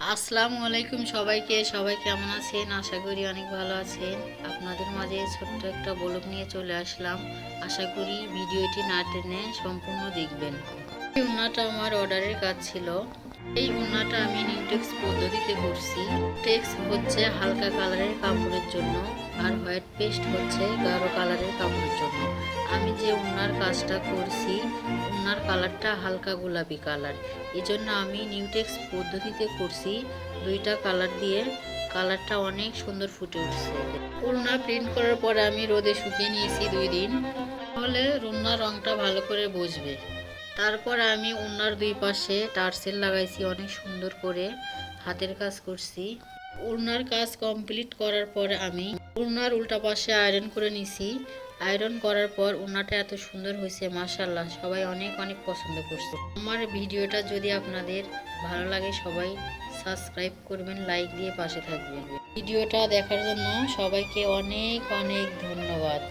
আসসালামু আলাইকুম সবাইকে। সবাই কেমন আছেন? আশা করি অনেক ভালো আছেন। আপনাদের মাঝে ছোট্ট একটা ব্লগ নিয়ে চলে আসলাম। আশা করি ভিডিওটি না টেনে সম্পূর্ণ দেখবেন। এই উন্নাটা আমার অর্ডারের কাজ ছিল। এই উন্নাটা আমি নিউটেক্স পদ্ধতিতে করছি। টেক্স হচ্ছে হালকা কালারের কাপড়ের জন্য, আর হোয়াইট পেস্ট হচ্ছে গাঢ় কালারের কাপড়ের জন্য। আমি যে উন্নার কাজটা করছি, উন্নার কালারটা হালকা গোলাপি কালার, এজন্য আমি নিউটেক্স পদ্ধতিতে করছি। দুইটা কালার দিয়ে কালারটা অনেক সুন্দর ফুটে উঠছে। উন্না প্রিন্ট করার পরে আমি রোদে শুকিয়ে নিয়েছি 2 দিন, তাহলে উন্নার রংটা ভালো করে বসবে। তারপর আমি উন্নার দুই পাশে টার্সেল লাগাইছি, অনেক সুন্দর করে হাতের কাজ করছি। উন্নার কাজ কমপ্লিট করার পর আমি উন্নার উল্টা পাশে আয়রন করে নিছি। আয়রন করার পর উন্নাটা এত সুন্দর হয়েছে, মাশাআল্লাহ, সবাই অনেক অনেক পছন্দ করছে। আমার ভিডিওটা যদি আপনাদের ভালো লাগে সবাই সাবস্ক্রাইব করবেন, লাইক দিয়ে পাশে থাকবেন। ভিডিওটা দেখার জন্য সবাইকে অনেক অনেক ধন্যবাদ।